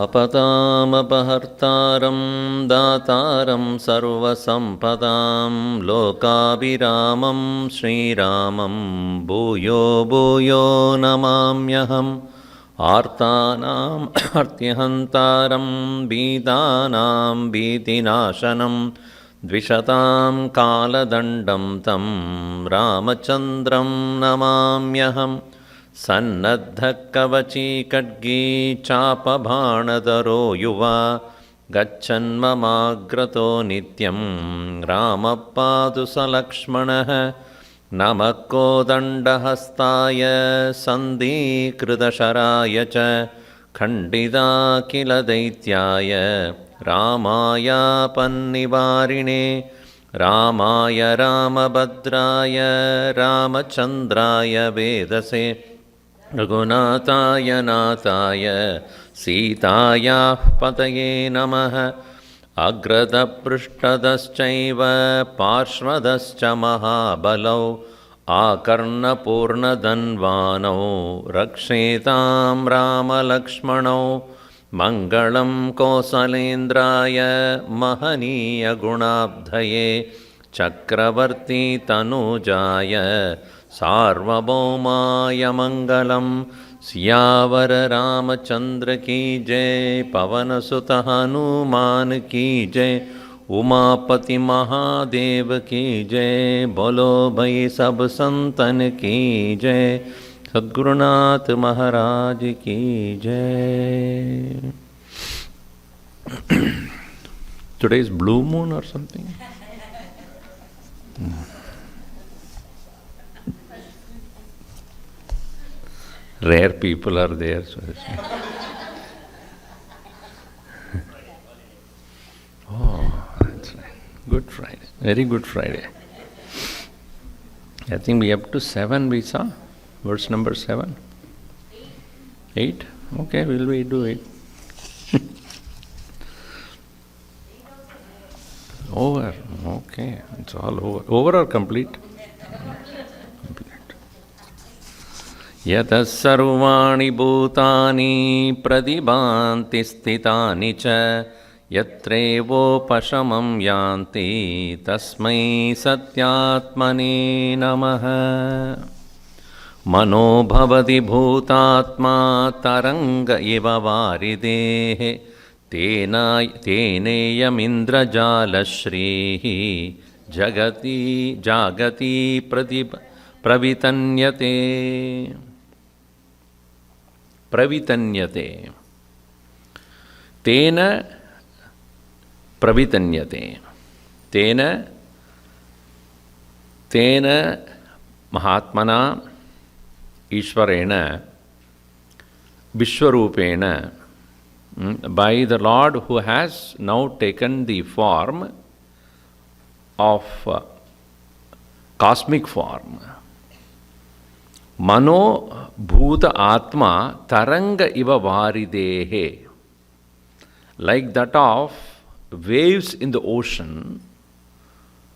आपदामपहर्तारं दातारं सर्वसम्पदां लोकाभिरामं श्रीरामं भूयो भूयो नमाम्यहम् आर्तानाम् अर्त्यहन्तारं भीतानां भीतिनाशनं द्विषतां कालदण्डं तं रामचन्द्रं नमाम्यहम् सन्नद्धकवची खड्गी चापबाणधरो युवा गच्छन्ममाग्रतो नित्यं रामपादु सलक्ष्मणः नमः कोदण्डहस्ताय सन्धीकृतशराय च खण्डिताखिलदैत्याय रामायापन्निवारिणे रामाय रामभद्राय रामचन्द्राय वेदसे रघुनाथाय नाथाय सीतायाः पतये नमः अग्रदपृष्ठदश्चैव पार्श्वदश्च महाबलौ आकर्णपूर्णधन्वानौ रक्षेतां रामलक्ष्मणौ मङ्गलं कौसलेन्द्राय महनीयगुणाब्धये चक्रवर्ती तनूजाय सार्वभौमाय मङ्गलं सियावर रामचंद्र की जय पवन सुत हनुमान की जय उमापति महादेव की जय बोलो भई सब संतन की जय सद्गुरुनाथ महाराज की जय. Today is blue moon or something? Rare people are there. So oh, that's right. Good Friday. Very good Friday. I think we up to 7 we saw. Verse number 7. 8? Okay, will we do it? Over. Okay, it's all over. Over or complete? यतः सर्वाणि भूतानि प्रतिभान्ति स्थितानि च यत्रैवोपशमं यान्ति तस्मै सत्यात्मने नमः. मनो भवति भूतात्मा तरंग इव वारिदेः तेनेयमिन्द्रजालश्रीः जागति प्रवितन्यते. तेन प्रवितन्यते. तेन महात्मना ईश्वरेण विश्वरूपेण by the Lord who has now taken the form of cosmic form. Mano bhuta atma taranga iva varidehe, like that of waves in the ocean,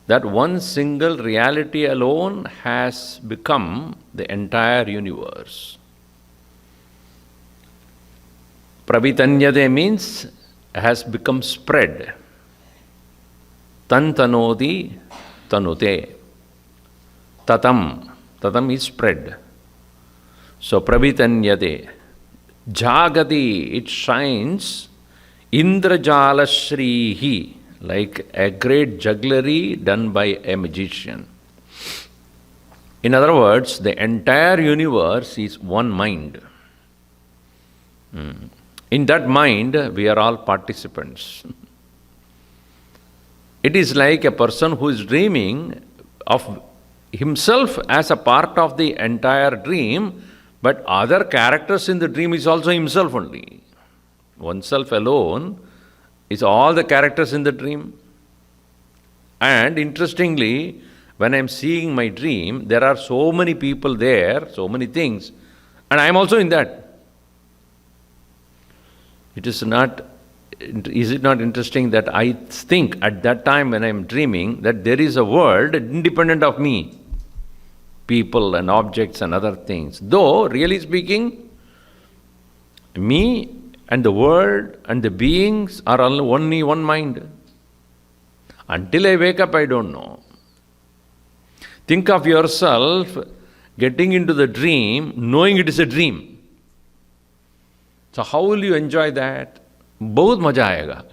that one single reality alone has become the entire universe. Pravitanyade means has become spread. Tantanodi tanute. Tatam. Tatam is spread. So pravitanyade. Jagati, it shines. Indrajala Shrihi, like a great jugglery done by a magician. In other words, the entire universe is one mind. In that mind, we are all participants. It is like a person who is dreaming of himself as a part of the entire dream, but other characters in the dream is also himself only. Oneself alone is all the characters in the dream. And interestingly, when I am seeing my dream, there are so many people there, so many things, and I am also in that. Is it not interesting that I think at that time when I am dreaming that there is a world independent of me, people and objects and other things. Though, really speaking, me and the world and the beings are only one mind. Until I wake up, I don't know. Think of yourself getting into the dream, knowing it is a dream. So how will you enjoy that? बहुत मजा आएगा.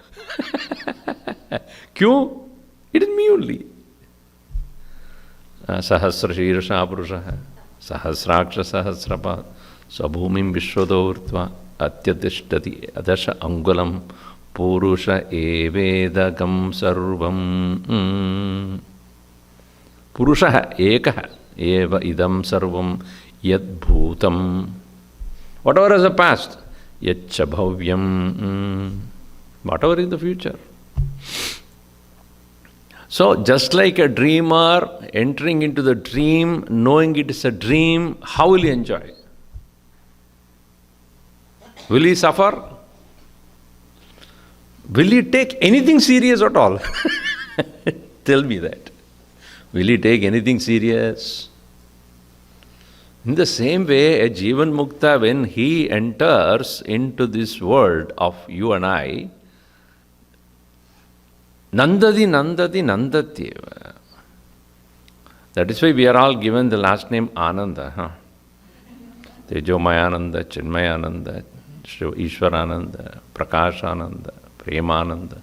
क्यों? It is me only. सहस्र शीर्षा पुरुषः सहस्राक्ष सहस्रपाद स्वभूमिं विश्वतो ऊर्ध्वा अत्यतिष्ठति अदश अंगुलं पुरुष एवेदकं सर्वं. पुरुषः एकः एव इदं सर्वं यद्भूतं. Whatever is the past, yaccha bhavyam, whatever is the future. So, just like a dreamer entering into the dream, knowing it is a dream, how will he enjoy? Will he suffer? Will he take anything serious at all? Tell me that. Will he take anything serious? In the same way, a Jivan Mukta, when he enters into this world of you and I, Nandadi, Nandadi, Nandatyeva. That is why we are all given the last name Ananda. Tejomayananda, Chinmayananda, Ishwarananda, Prakashananda, Premananda.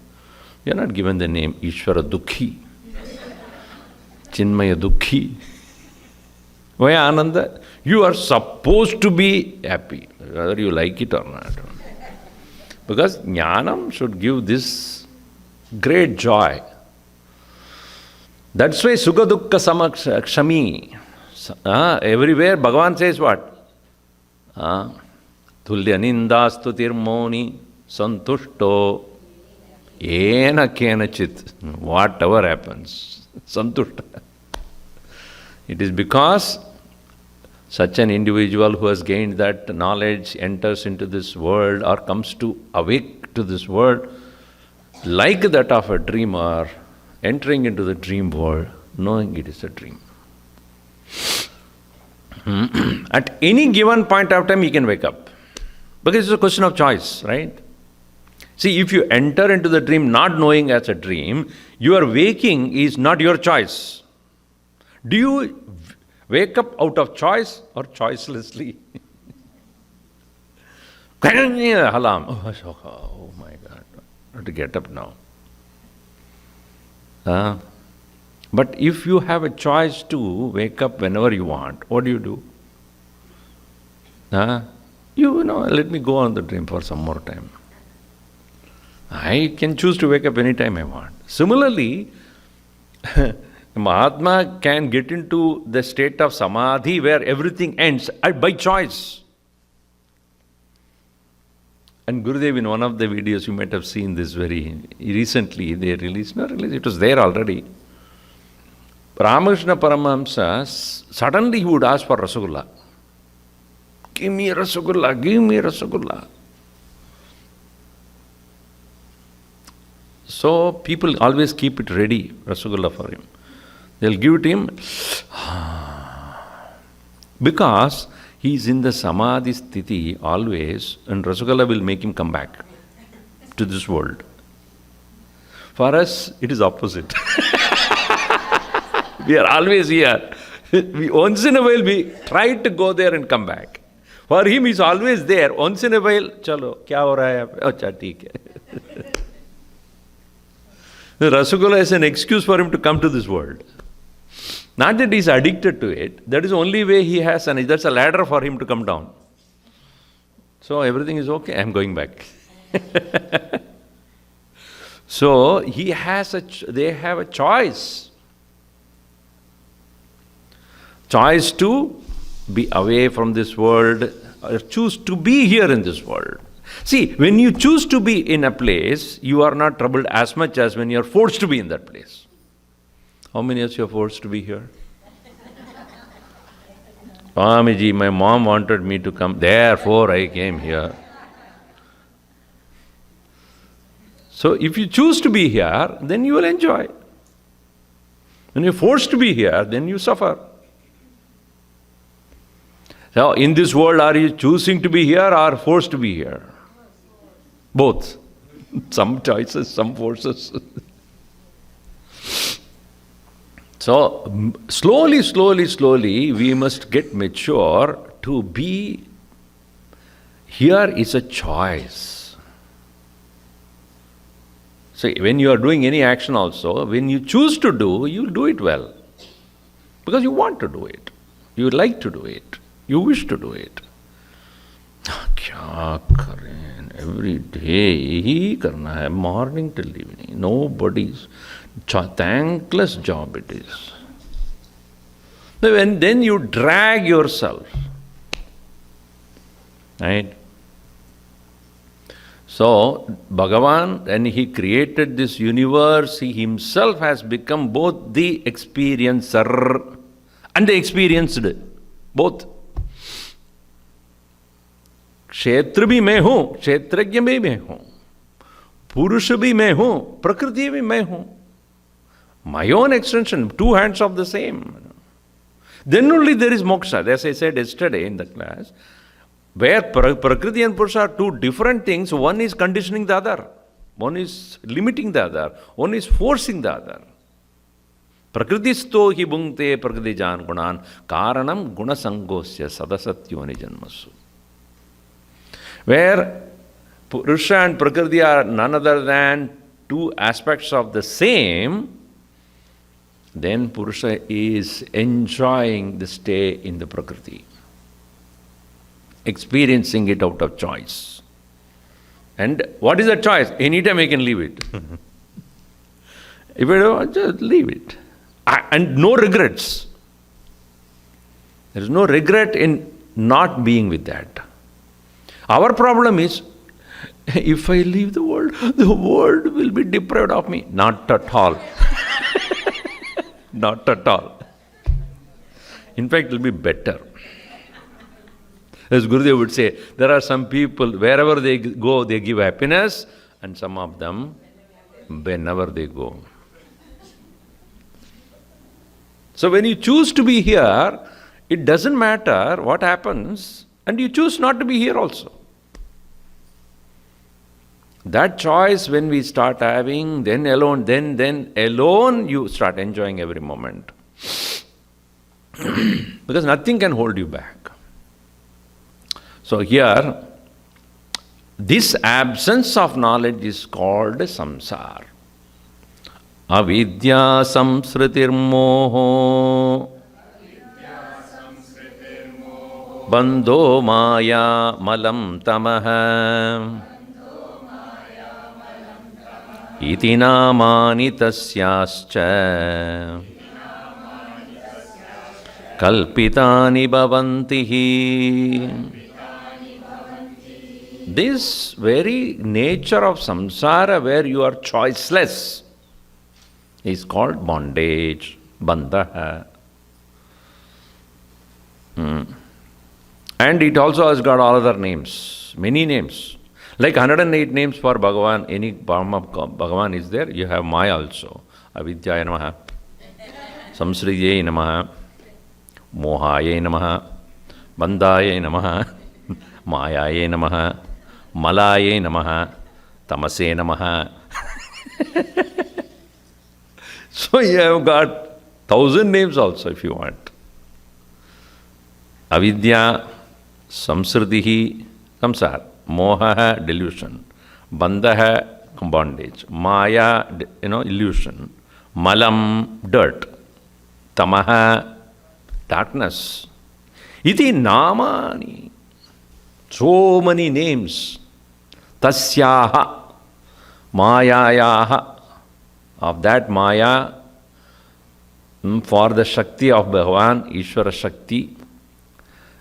We are not given the name Ishwara Dukhi, Chinmaya Dukhi. Why Ananda? You are supposed to be happy, whether you like it or not. Because Jnanam should give this great joy. That's why Sukha Dukkha Samakshami. Everywhere Bhagavan says what? Tulya Nindastu Tirmoni Santushto Yena Kenachit. Whatever happens, Santushta. It is because such an individual who has gained that knowledge enters into this world or comes to awake to this world, like that of a dreamer entering into the dream world, knowing it is a dream. At any given point of time, he can wake up. Because it's a question of choice, right? See, if you enter into the dream not knowing as a dream, your waking is not your choice. Do you wake up out of choice or choicelessly? Alarm. Oh my God. I have to get up now. But if you have a choice to wake up whenever you want, what do? You know, let me go on the dream for some more time. I can choose to wake up anytime I want. Similarly, Mahatma can get into the state of samadhi where everything ends by choice. And Gurudev, in one of the videos, you might have seen this very recently, they released, it was there already. Ramakrishna Paramahamsa, suddenly he would ask for Rasagulla. Give me Rasagulla, give me Rasagulla. So people always keep it ready, Rasgulla for him. They'll give it to him because he is in the Samadhi sthiti always, and Rasgulla will make him come back to this world. For us, it is opposite. We are always here. Once in a while, we try to go there and come back. For him, he's always there. Once in a while, chalo, kya ho raha hai yahan pe? Acha, theek hai. The Rasgulla is an excuse for him to come to this world. Not that he's addicted to it. That is the only way he has, and that's a ladder for him to come down. So everything is okay. I'm going back. So he has they have a choice. Choice to be away from this world or choose to be here in this world. See, when you choose to be in a place, you are not troubled as much as when you are forced to be in that place. How many of you are forced to be here? Swamiji, my mom wanted me to come, therefore I came here. So if you choose to be here, then you will enjoy. When you're forced to be here, then you suffer. So in this world, are you choosing to be here or forced to be here? Both. Some choices, some forces. So slowly, we must get mature to be. Here is a choice. So when you are doing any action also, when you choose to do, you will do it well. Because you want to do it. You would like to do it. You wish to do it. Kya kare? Every day ही करना है, morning till evening. Nobody's thankless job it is. Then you drag yourself. Right? So, Bhagavan, when he created this universe, he himself has become both the experiencer and the experienced. Both. क्षेत्र भी मैं हूं, क्षेत्रज्ञ भी मैं हूं, पुरुष भी मैं हूं, प्रकृति भी मैं हूं. My own extension, two hands of the same. Then only there is moksha. As I said yesterday in the class, where Prakriti and Purusha are two different things, one is conditioning the other, one is limiting the other, one is forcing the other. Prakritisto hi bhungte prakriti jan gunan karanam gunasangosya sadasatyoni janmasu. Where Purusha and Prakriti are none other than two aspects of the same, then Purusha is enjoying the stay in the Prakriti, experiencing it out of choice. And what is the choice? Anytime I can leave it. If I don't, just leave it. And no regrets. There is no regret in not being with that. Our problem is, if I leave the world will be deprived of me. Not at all. Not at all. In fact, it will be better. As Gurudev would say, there are some people, wherever they go, they give happiness, and some of them, whenever they go. So when you choose to be here, it doesn't matter what happens, and you choose not to be here also. That choice when we start having, then alone you start enjoying every moment. Because nothing can hold you back. So here, this absence of knowledge is called samsara. Avidya samsritir moho bandho maya malam tamaha iti namani tasyascha kalpitani bhavantihi. This very nature of samsara where you are choiceless is called bondage, bandha. And it also has got all other names, many names. Like 108 names for Bhagavan, any form of Bhagavan is there, you have Maya also. Avidyaya namaha, Samsridye namaha, Mohaye namaha, Bandhaye namaha, Mayaye namaha, Malaye namaha, Tamase namaha. So you have got 1,000 names also if you want. Avidya, Samsridihi, samsara. Moha, delusion. Bandha, bondage. Maya, illusion. Malam, dirt. Tamaha, darkness. Iti namani. So many names. Tasyaha, mayayaha. Of that Maya, for the Shakti of Bhagavan, Ishwara Shakti.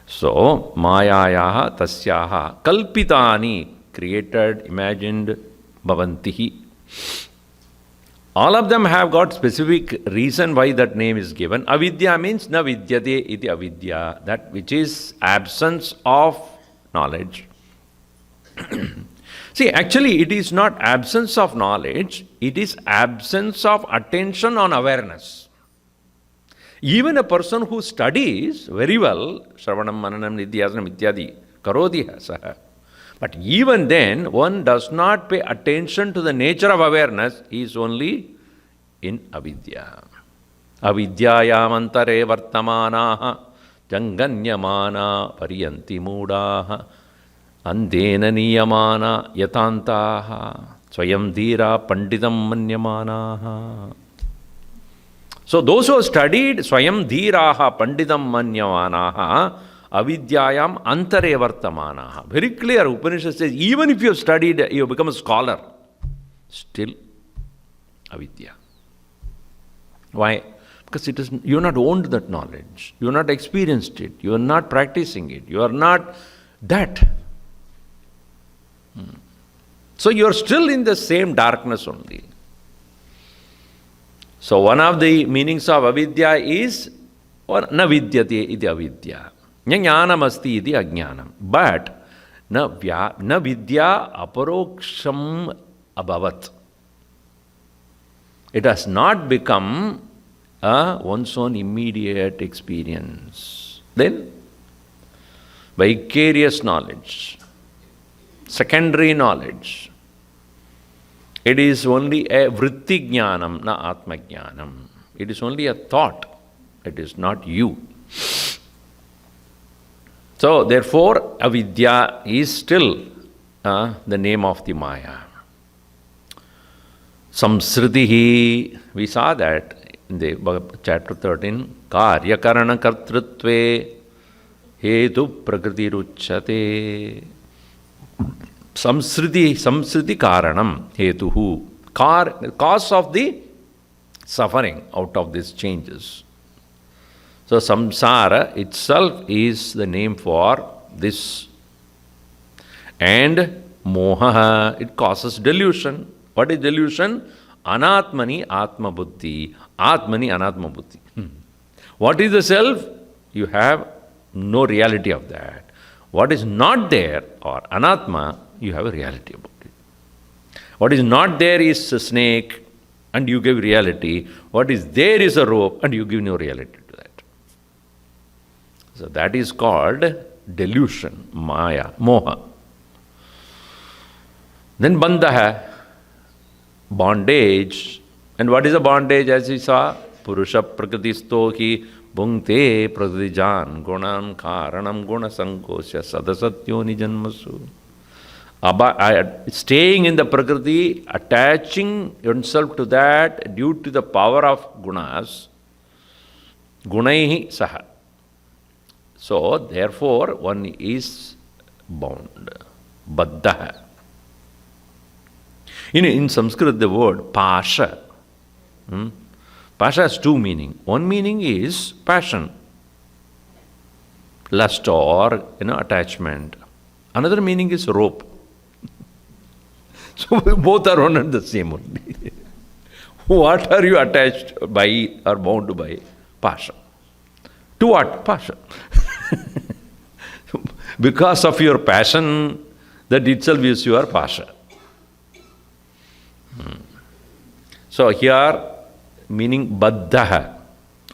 So, Mayayaha, Tasyaha, Kalpitani, created, imagined, Bhavantihi. All of them have got specific reason why that name is given. Avidya means na vidyate iti avidya, that which is absence of knowledge. See, actually it is not absence of knowledge, it is absence of attention on awareness. Even a person who studies very well, Shravanam, Mananam, Nidhyasanam, Ityadi, Karodiha Saha. But even then, one does not pay attention to the nature of awareness, he is only in avidya. Avidyayamantare vartamanaha janganyamana pariyanti moodaha andena niyamana yatantaha swayam dhira pandidam manyamanaha. So those who have studied Swayam Dhiraha Pandidam Manyamanaha Avidyayam Antare Vartamanaha. Very clear, Upanishad says, even if you have studied, you have become a scholar, still avidya. Why? Because you are not owned that knowledge, you are not experienced it, you are not practicing it, you are not that. So you are still in the same darkness only. So one of the meanings of avidya is na vidyate iti avidya. Jnanam asti iti ajnanam. But na vidya aparoksham abhavat. It has not become one's own immediate experience. Then vicarious knowledge, secondary knowledge. It is only a vritti jnanam, na atma jnanam. It is only a thought. It is not you. So, therefore, avidya is still the name of the Maya. Samsridihi, we saw that in the chapter 13, karya karana kartrutve hetu prakriti ruchyate. Samsriti karanam hetuhu. Cause of the suffering out of these changes. So samsara itself is the name for this. And moha, it causes delusion. What is delusion? Anatmani atma buddhi. Atmani anatma buddhi. What is the self? You have no reality of that. What is not there, or anatma, you have a reality about it. What is not there is a snake, and you give reality. What is there is a rope, and you give no reality to that. So that is called delusion, maya, moha. Then bandha, bondage. And what is a bondage, as we saw? Purusha prakridisto hi bhungte pradijan gunan karanam guna sankosya sadasatyoni janmasu. Staying in the prakriti, attaching yourself to that due to the power of gunas, gunaihi saha. So, therefore, one is bound. Baddha. In Sanskrit, the word pasha. Pasha has two meanings. One meaning is passion, lust or attachment. Another meaning is rope. So both are one and the same only. What are you attached by or bound by? Pasha. To what? Pasha. Because of your passion, That itself is your pasha. So here, meaning baddha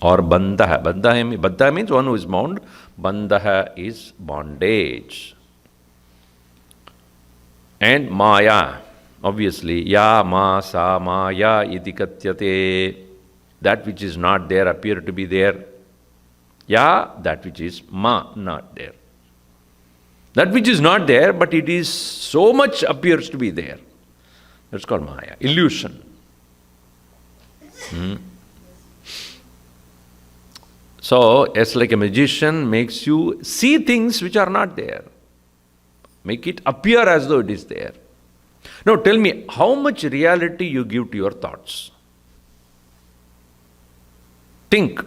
or bandha. Baddha means one who is bound. Bandha is bondage. And maya, obviously, ya ma sa maya iti katyate. That which is not there appear to be there. Ya, that which is ma, not there. That which is not there, but it is so much appears to be there. That's called maya, illusion. So, it's like a magician makes you see things which are not there. Make it appear as though it is there. Now tell me, how much reality you give to your thoughts? Think.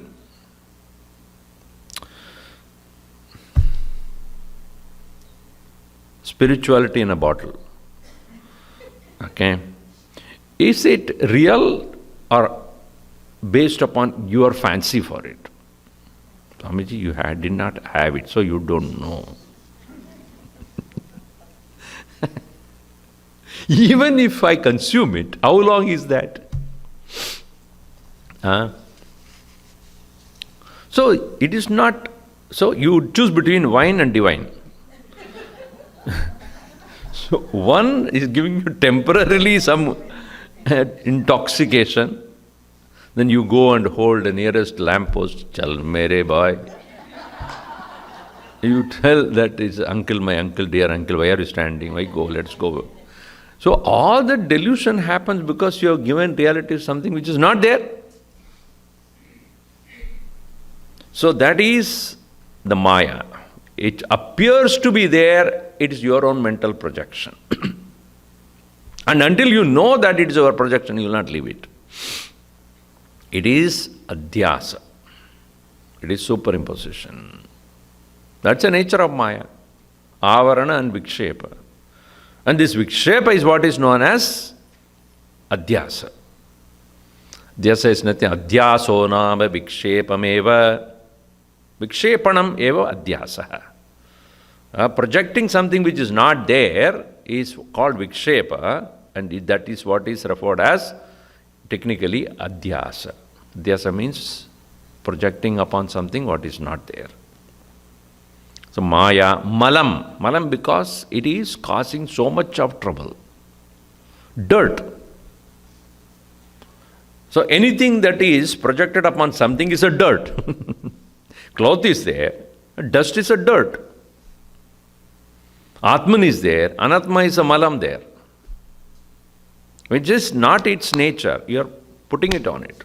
Spirituality in a bottle. Okay. Is it real or based upon your fancy for it? Swamiji, you did not have it, so you don't know. Even if I consume it, how long is that? So it is not, so you choose between wine and divine. So one is giving you temporarily some intoxication, then you go and hold the nearest lamppost, chal mere boy. You tell that is uncle, my uncle, dear uncle, why are you standing? Why go? Let's go. So all that delusion happens because you have given reality to something which is not there. So that is the maya. It appears to be there, it is your own mental projection. And until you know that it is your projection, you will not leave it. It is adhyasa. It is superimposition. That's the nature of maya. Avarana and vikshepa. And this vikshepa is what is known as adhyasa. Adhyasa is nothing. Adhyaso nama vikshepameva. Vikshepanam eva adhyasa. Projecting something which is not there is called vikshepa, and that is what is referred as technically adhyasa. Adhyasa means projecting upon something what is not there. So maya, malam. Malam because it is causing so much of trouble. Dirt. So anything that is projected upon something is a dirt. Cloth is there, dust is a dirt. Atman is there, Anatma is a malam there. Which is not its nature, you are putting it on it.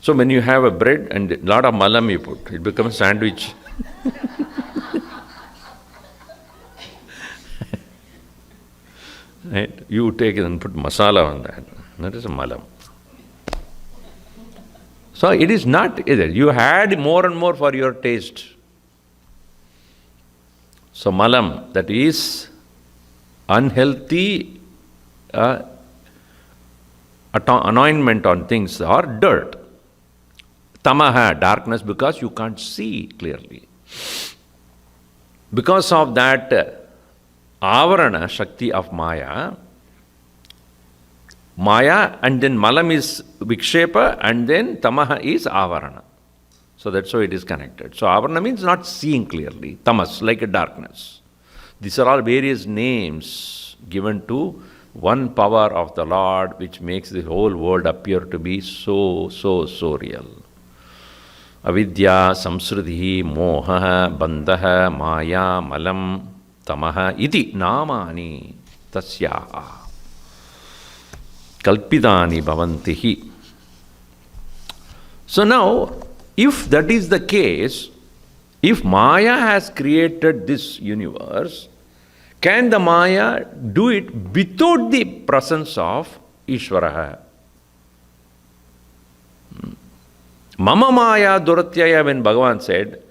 So when you have a bread and a lot of malam you put, it becomes sandwich. Right? You take it and put masala on that. That is a malam. So it is not either. You add more and more for your taste. So malam, that is unhealthy anointment on things or dirt. Tamaha, darkness, because you can't see clearly. Because of that avarana, Shakti of Maya, Maya and then malam is vikshepa and then tamaha is avarana. So that's how it is connected. So avarana means not seeing clearly, tamas, like a darkness. These are all various names given to one power of the Lord which makes the whole world appear to be so real. Avidya, samsruti, moha, bandha, maya, malam, tamaha, iti namani tasyaha. Kalpitani bhavantihi. So now, if that is the case, if Maya has created this universe, can the Maya do it without the presence of Ishvara? Mama Maya Duratyaya, when Bhagavan said,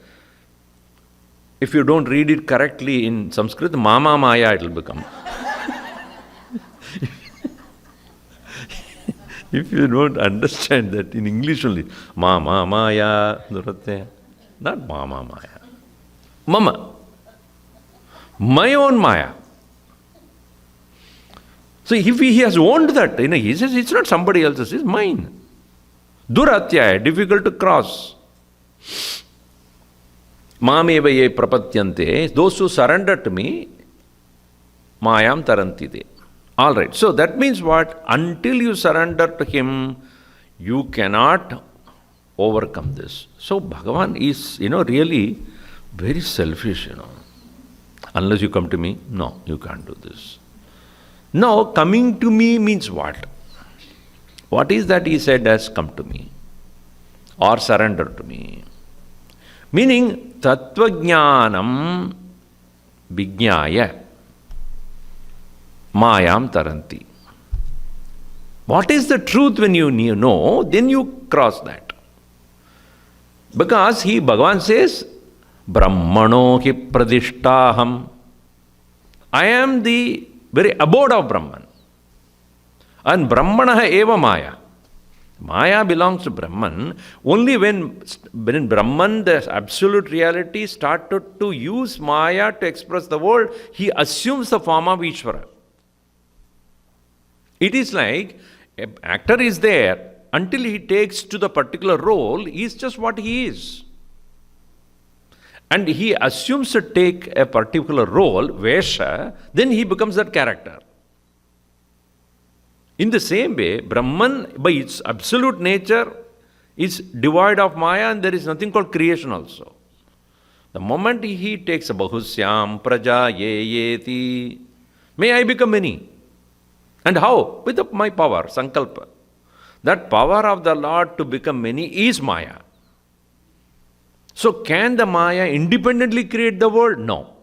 if you don't read it correctly in Sanskrit, Mama Maya it will become. If you don't understand that in English only, Mama Maya Duratyaya, not Mama Maya. Mama. My own Maya. So if he has owned that, he says it's not somebody else's, it's mine. Duratyaya, difficult to cross. Mameva ye prapatyante, those who surrender to me, mayam tarantite. All right, so that means what? Until you surrender to him, you cannot overcome this. So Bhagavan is, really very selfish, Unless you come to me, no, you can't do this. Now, coming to me means what? What is that he said as come to me? Or surrender to me? Meaning, tattvajnanam vijnaya mayam taranti. What is the truth when you know, then you cross that. Because Bhagavan says, Brahmano hi pradishtaham. I am the very abode of Brahman. And Brahmana eva Maya. Maya belongs to Brahman. Only when Brahman, the absolute reality, started to use Maya to express the world, he assumes the form of Ishvara. It is like an actor is there until he takes to the particular role, he is just what he is. And he assumes to take a particular role, Vesha, then he becomes that character. In the same way, Brahman, by its absolute nature, is devoid of Maya, and there is nothing called creation also. The moment he takes a Bahusyam, Praja, Yeti, may I become many. And how? With my power, Sankalpa. That power of the Lord to become many is Maya. So can the Maya independently create the world? No.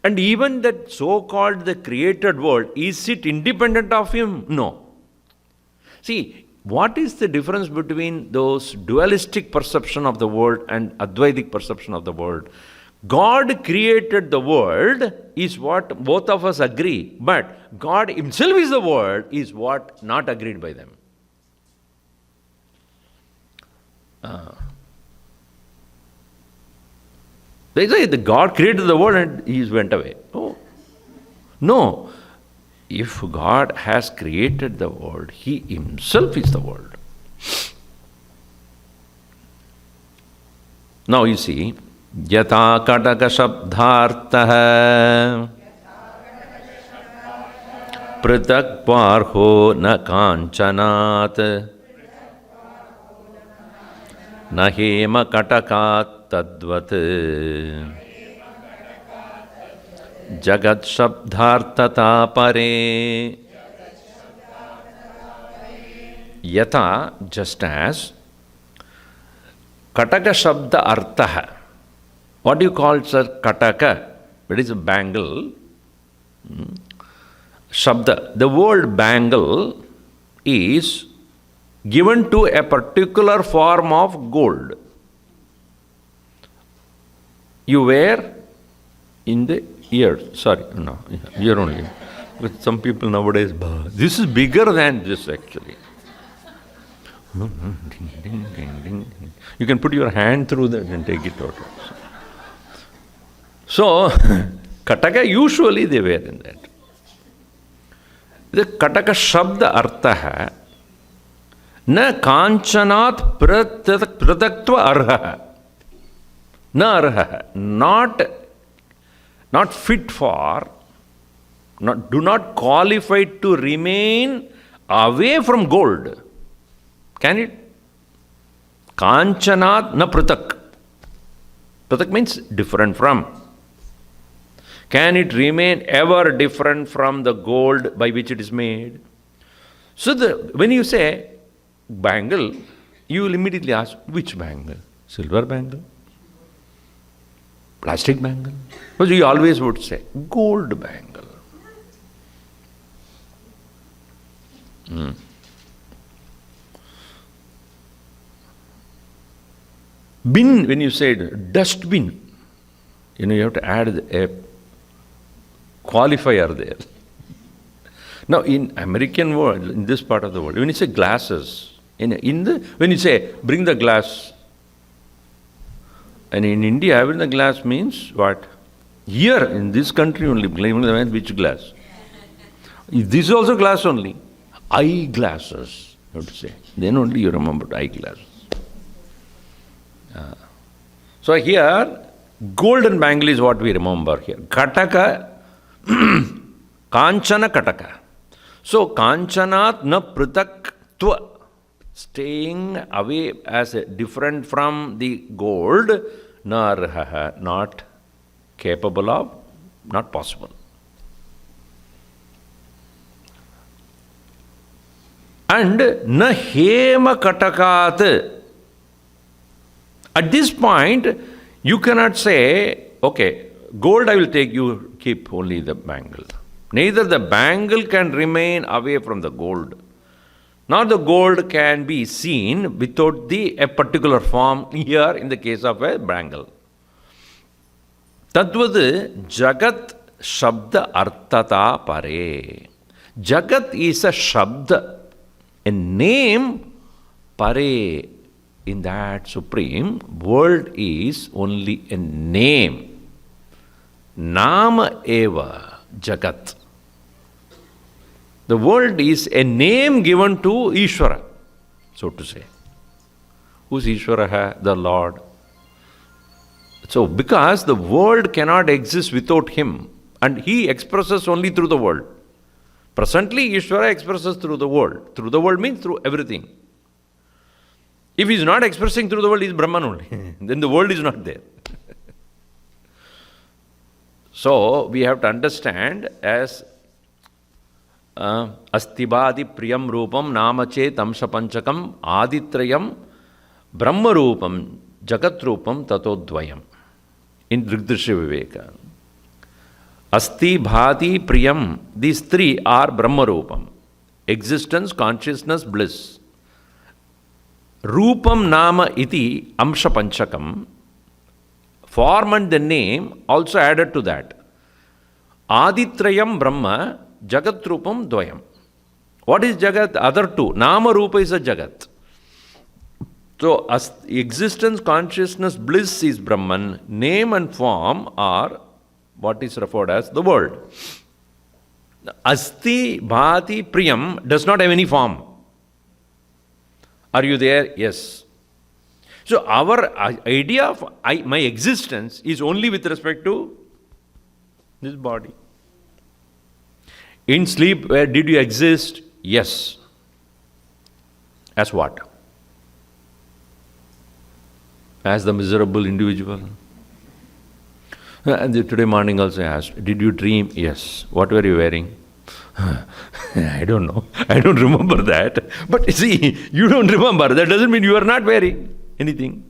And even that so-called the created world, is it independent of him? No. See, what is the difference between those dualistic perception of the world and Advaitic perception of the world? God created the world is what both of us agree, but God himself is the world is what not agreed by them. They say that God created the world and he went away. Oh, no. If God has created the world, he himself is the world. Now you see, Yata Kataka Shabdhartaha Pritak Parho Na Kanchanat Nahema Katakat Tadvat Jagat Shabdhartata Pare Yata, just as Kataka Shabda Artha. What do you call, sir? Kataka. It is a bangle. Shabda. The word bangle is given to a particular form of gold. You wear in the ear. Sorry, no, ear only. But some people nowadays, this is bigger than this actually. You can put your hand through that and take it out. So, Kataka usually they wear in that. The Kataka Shabda Artha Na Kanchanat Prataktva Arha. Na Arha. Not fit for, do not qualify to remain away from gold. Can it? Kanchanat na pratak. Pratak means different from. Can it remain ever different from the gold by which it is made? So when you say bangle, you will immediately ask, which bangle? Silver bangle? Plastic bangle? Because you always would say, gold bangle. Bin, when you said dustbin, you have to add a qualifier there. Now, in American world, in this part of the world, when you say glasses, when you say bring the glass, and in India, bring the glass means what? Here, in this country only, which glass? This is also glass only. Eyeglasses, you have to say. Then only you remember eyeglasses. So here, golden bangle is what we remember here. Kataka, Kanchana Kataka. So Kanchanat na pratak tva. Staying away as different from the gold, not capable of, not possible. And na hema katakat. At this point, you cannot say, okay, gold I will take, you keep only the bangle. Neither the bangle can remain away from the gold, nor the gold can be seen without a particular form here in the case of a bangle. Tadvad Jagat Shabda Artata Pare. Jagat is a Shabda, a name. Pare, in that supreme world, is only a name. Nama eva Jagat. The world is a name given to Ishwara, so to say. Who's Ishwara? The Lord. So, because the world cannot exist without Him, and He expresses only through the world. Presently, Ishwara expresses through the world. Through the world means through everything. If He is not expressing through the world, He is Brahman only. Then the world is not there. So, we have to understand as Astibadi Priyam Rupam Namache Tamsa Panchakam Aditrayam Brahma Rupam Jagat Rupam Tatodvayam in Drigdrisha Viveka. Asti Bhati Priyam, these three are Brahma Rupam: existence, consciousness, bliss. Rupam Nama iti Amsha Panchakam, form and the name also added to that. Aditrayam Brahma Jagat Rupam Dvayam. What is Jagat? Other two. Nama Rupa is a Jagat. So, existence, consciousness, bliss is Brahman. Name and form are what is referred as the world. Asti Bhati Priyam does not have any form. Are you there? Yes. So, our idea of my existence is only with respect to this body. In sleep, where did you exist? Yes. As what? As the miserable individual. And today morning also I asked, did you dream? Yes. What were you wearing? I don't know. I don't remember that. But see, you don't remember. That doesn't mean you are not wearing anything.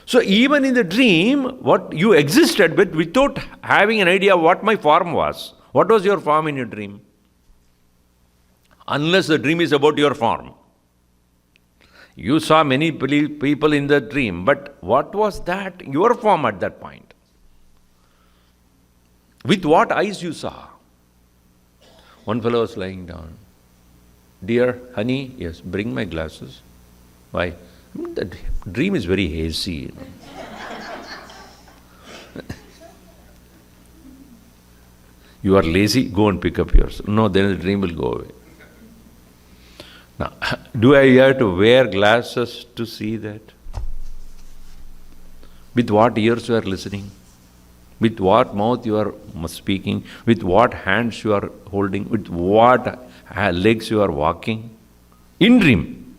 So even in the dream, what you existed but without having an idea what my form was. What was your form in your dream? Unless the dream is about your form. You saw many people in the dream, but what was that, your form at that point? With what eyes you saw? One fellow was lying down. Dear honey, yes, bring my glasses. Why? The dream is very hazy. You know. You are lazy, go and pick up yours. No, then the dream will go away. Now, do I have to wear glasses to see that? With what ears you are listening? With what mouth you are speaking? With what hands you are holding? With what legs you are walking? In dream.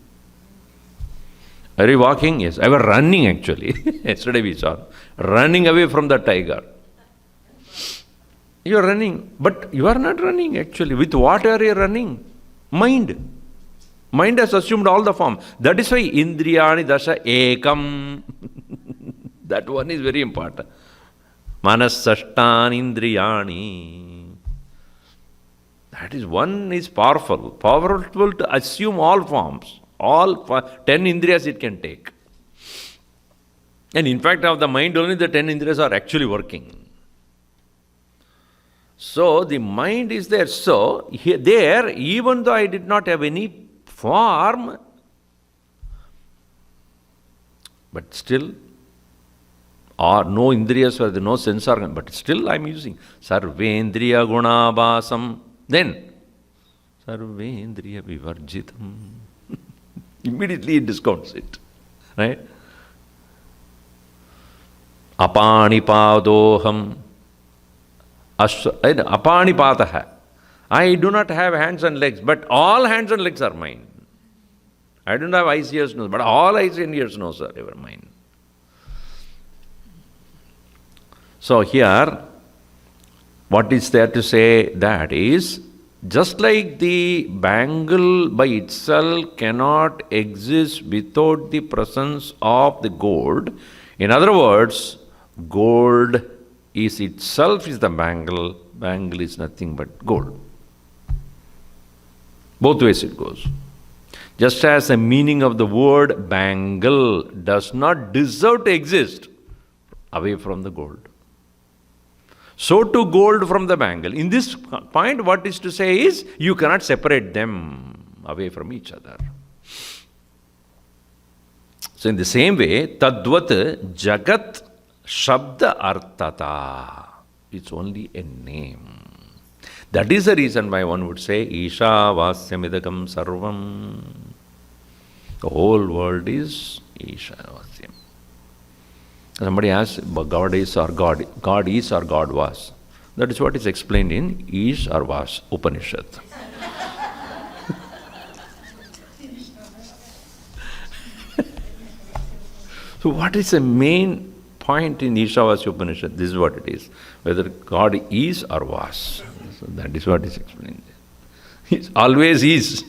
Are you walking? Yes. I was running actually. Yesterday we saw. Running away from the tiger. You are running. But you are not running actually. With what are you running? Mind. Mind has assumed all the form. That is why Indriyani Dasha Ekam. That one is very important. Manasashtan Indriyani. That is one is powerful. Powerful to assume all forms. All 10 Indriyas it can take. And in fact of the mind only the 10 Indriyas are actually working. So the mind is there. So there, even though I did not have any form, but still, or no indriyas or no sense organ, but still I am using Sarvendriya Gunabhasam Then, sarvendriya vivarjitam. Immediately it discounts it. Right? Apanipadoham. Apanipataha. I do not have hands and legs, but all hands and legs are mine. I don't have eyes, ears, nose, but all eyes and ears, nose are ever mine. So here, what is there to say that is, just like the bangle by itself cannot exist without the presence of the gold, in other words, gold is itself is the bangle, bangle is nothing but gold. Both ways it goes. Just as the meaning of the word bangle does not deserve to exist away from the gold, so to gold from the bangle. In this point, what is to say is, you cannot separate them away from each other. So in the same way, tadvat jagat shabda artata. It's only a name. That is the reason why one would say, Ishwavarananda sarvam. The whole world is Ishwavarananda. Somebody asks, God is or God is or God was. That is what is explained in Ish or Was Upanishad. So what is the main point in Ishwavarananda Upanishad? This is what it is. Whether God is or was. So that is what is explained. He always is.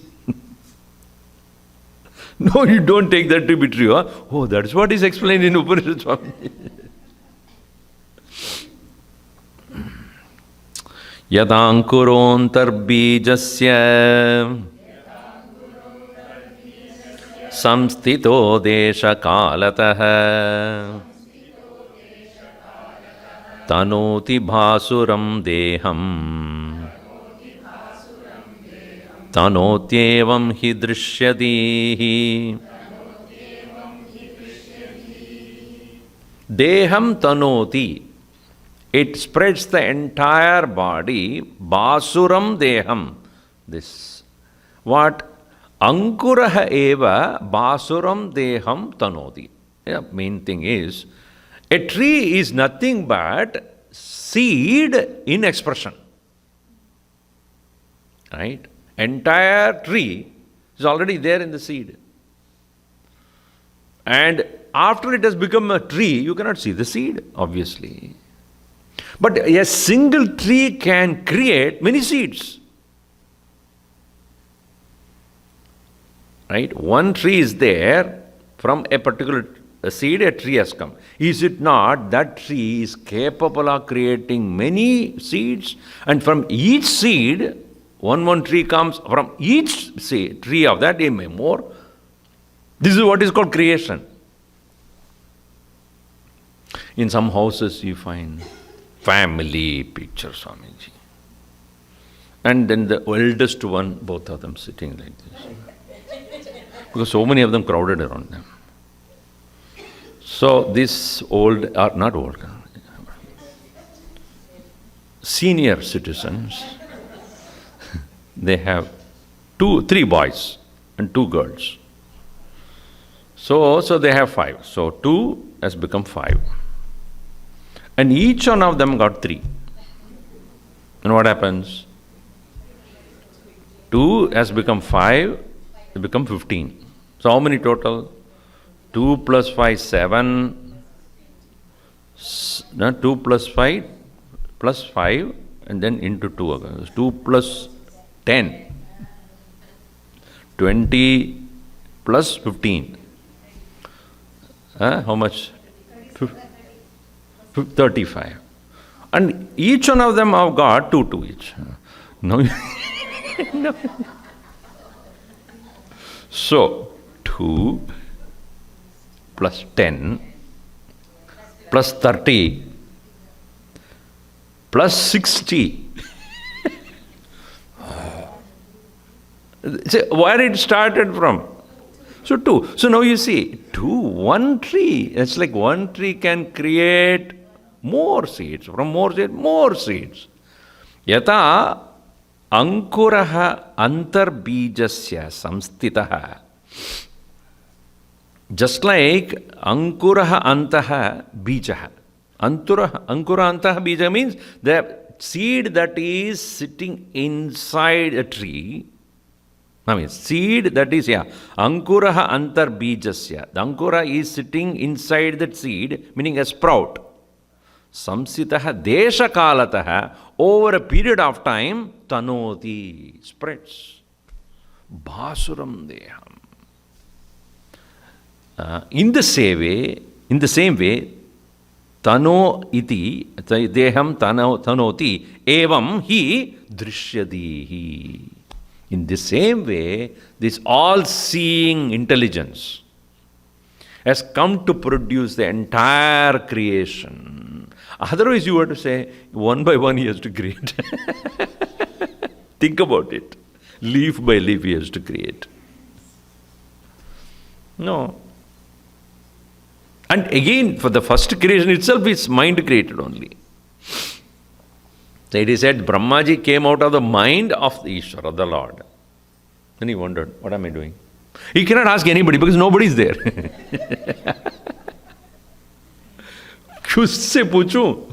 No, you don't take that to be true. Huh? Oh, that's what is explained in Upanishad, Swami. Yadankurontarbijasya samstito desha kalataha tanoti bhasuram deham tanotyevam hi drishyati. Deham tanoti. It spreads the entire body. Basuram deham. This. What? Ankuraha eva basuram deham tanoti. Yeah, main thing is, a tree is nothing but seed in expression. Right? Entire tree is already there in the seed. And after it has become a tree, you cannot see the seed, obviously. But a single tree can create many seeds. Right? One tree is there, from a particular seed a tree has come. Is it not that tree is capable of creating many seeds, and from each seed, one tree comes, from each seed, tree of that, more. This is what is called creation. In some houses you find family pictures, Swamiji. And then the eldest one, both of them sitting like this. Because so many of them crowded around them. So this old, or not old, senior citizens, they have 3 boys and 2 girls. So they have 5. So 2 has become 5. And each one of them got 3. And what happens? 2 has become 5, it become 15. So how many total? 2 plus 5, 7. 2 plus 5 plus 5 and then into 2. 2 plus 10. 20 plus 15. How much? 35. And each one of them have got 2 each. No. No. So 2 plus 10 plus 30 plus 60. See, where it started from? So 2. So now you see, 1 tree. It's like 1 tree can create more seeds. From more seeds. Yata Ankuraha antarbijasya samstitaha. Just like Ankuraha antaha bijaha. Ankura antaha bija means the seed that is sitting inside a tree. I mean, seed that is, Ankuraha antarbijasya. The Ankura is sitting inside that seed, meaning a sprout. Samsitaha desha kalataha, over a period of time, tanoti, spreads. Basuram deham. In the same way, tano iti, deham tanoti, evam hi drishyadihi. In the same way, this all-seeing intelligence has come to produce the entire creation. Otherwise, you were to say, one by one he has to create. Think about it. Leaf by leaf he has to create. No. And again, for the first creation itself, it's mind created only. So it is said, Brahmaji came out of the mind of the Ishwara, the Lord. Then he wondered, what am I doing? He cannot ask anybody because nobody is there. किससे पूछूं?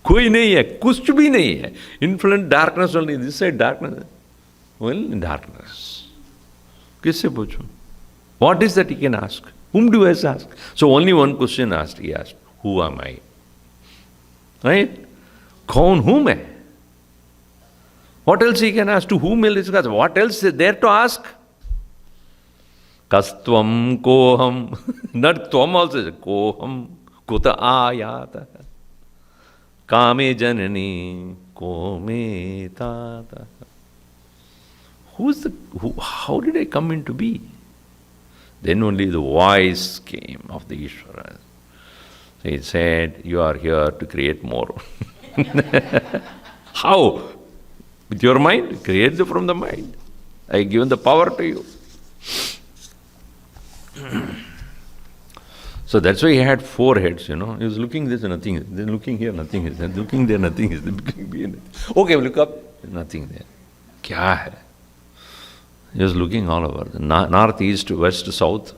कोई नहीं है, कुछ भी नहीं है. Infinite darkness only. This side darkness. Well, in darkness. किससे पूछूं? What is that he can ask? Whom do I ask? So only one question asked. He asked, who am I? Right? कौन हूं मैं? What else he can ask? To whom else he can ask? What else is there to ask? Kastvam koham. Not tvam also. Koham kuta ayata. Kame janani kome tata. How did I come into be? Then only the voice came of the Ishwara. So he said, you are here to create more. How? With your mind? Create from the mind. I have given the power to you. So that's why he had 4 heads, He was looking this, nothing is. Then looking here, nothing is. Then looking there, nothing is. Then looking behind. Okay, look up, nothing there. Kya hai? He was looking all over, the north, east, west, south.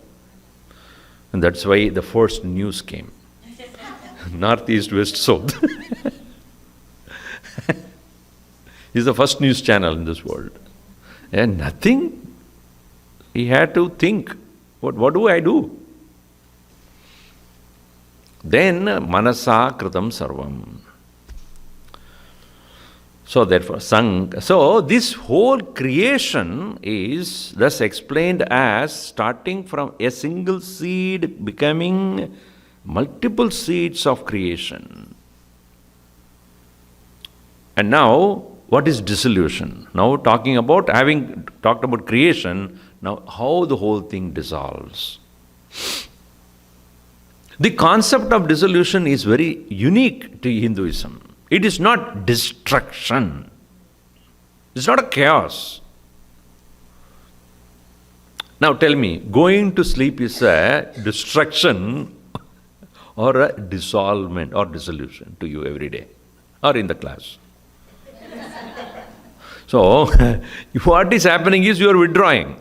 And that's why the first news came. North, east, west, south. He's the first news channel in this world. And nothing. He had to think, what do I do? Then manasa kritam sarvam. So therefore, so this whole creation is thus explained as starting from a single seed becoming multiple seeds of creation. And now, what is dissolution? Now having talked about creation, now how the whole thing dissolves. The concept of dissolution is very unique to Hinduism. It is not destruction. It's not a chaos. Now tell me, going to sleep is a destruction or a dissolvement or dissolution to you every day or in the class? So, what is happening is you are withdrawing.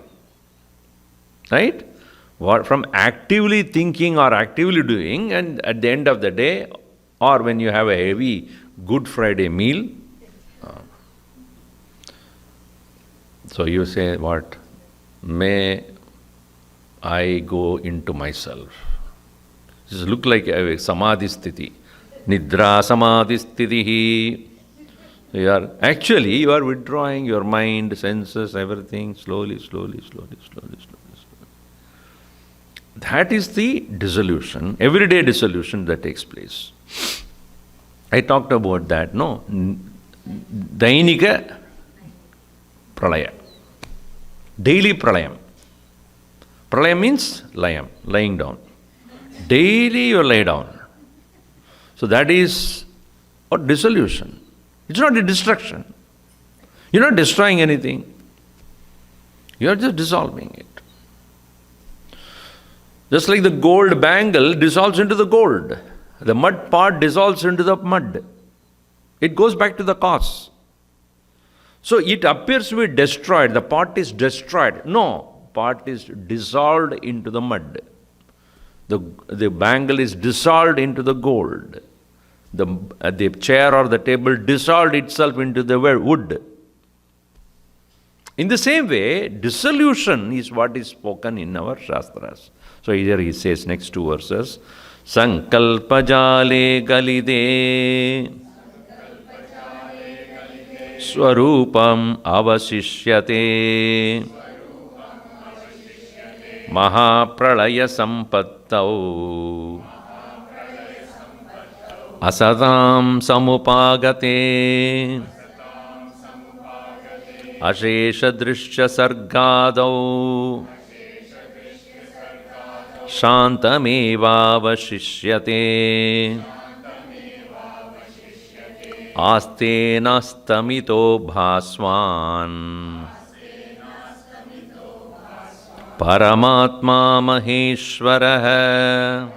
Right? From actively thinking or actively doing, and at the end of the day, or when you have a heavy Good Friday meal, so you say, what? May I go into myself. This look like a samadhi sthiti. Nidra samadhi sthitihi. You are withdrawing your mind, senses, everything, slowly. That is the dissolution, everyday dissolution that takes place. I talked about that, no? Dainika pralaya. Daily pralayam. Pralayam means lying down. Daily you lie down. So that is what dissolution. It's not a destruction. You're not destroying anything. You're just dissolving it. Just like the gold bangle dissolves into the gold. The mud pot dissolves into the mud. It goes back to the cause. So it appears to be destroyed. The pot is destroyed. No, pot is dissolved into the mud. The bangle is dissolved into the gold. The chair or the table dissolved itself into the wood. In the same way, dissolution is what is spoken in our Shastras. So here he says, next two verses, Sankalpa jale galide Swarupam avasishyate Mahapralaya sampattau Asatam samupagate Ashesha drishya sargadau Shantameva vashishyate Aste nastamito bhaswan Paramatma Maheshwarah.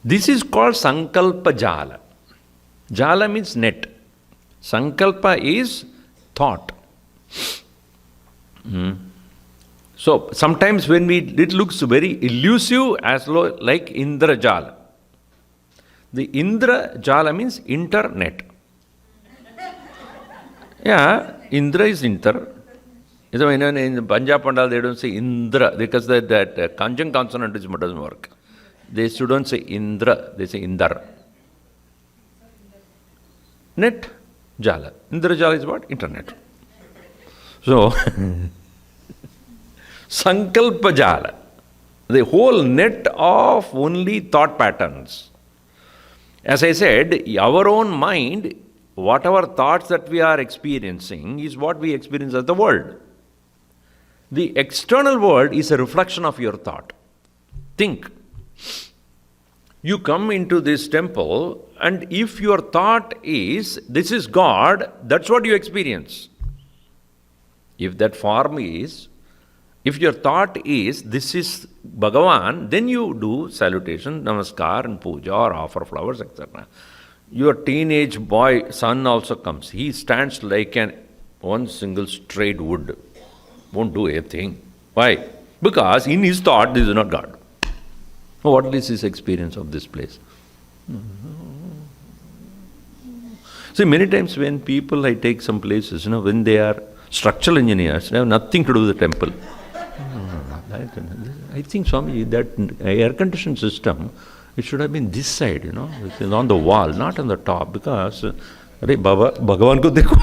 This is called Sankalpa Jala. Jala means net. Sankalpa is thought. So sometimes when it looks very elusive, as like Indra Jala. The Indra Jala means internet. Yeah, Indra is inter. In Punjab Pandal they don't say Indra because that conjunct consonant doesn't work. They don't say Indra, they say Indar. Net Jala. Indra Jala is what? Internet. So, Sankalpa Jala. The whole net of only thought patterns. As I said, our own mind, whatever thoughts that we are experiencing is what we experience as the world. The external world is a reflection of your thought. Think. You come into this temple, and if your thought is, this is God, that's what you experience. If that form is, if your thought is, this is Bhagavan, then you do salutation, namaskar and puja or offer flowers, etc. Your teenage boy, son also comes. He stands like one single straight wood. Won't do a thing. Why? Because in his thought, this is not God. What is his experience of this place? See, many times when people, I take some places, when they are structural engineers, they have nothing to do with the temple. I think, Swami, that air-conditioned system, it should have been this side, it is on the wall, not on the top, because, Bhagavan ko dekho.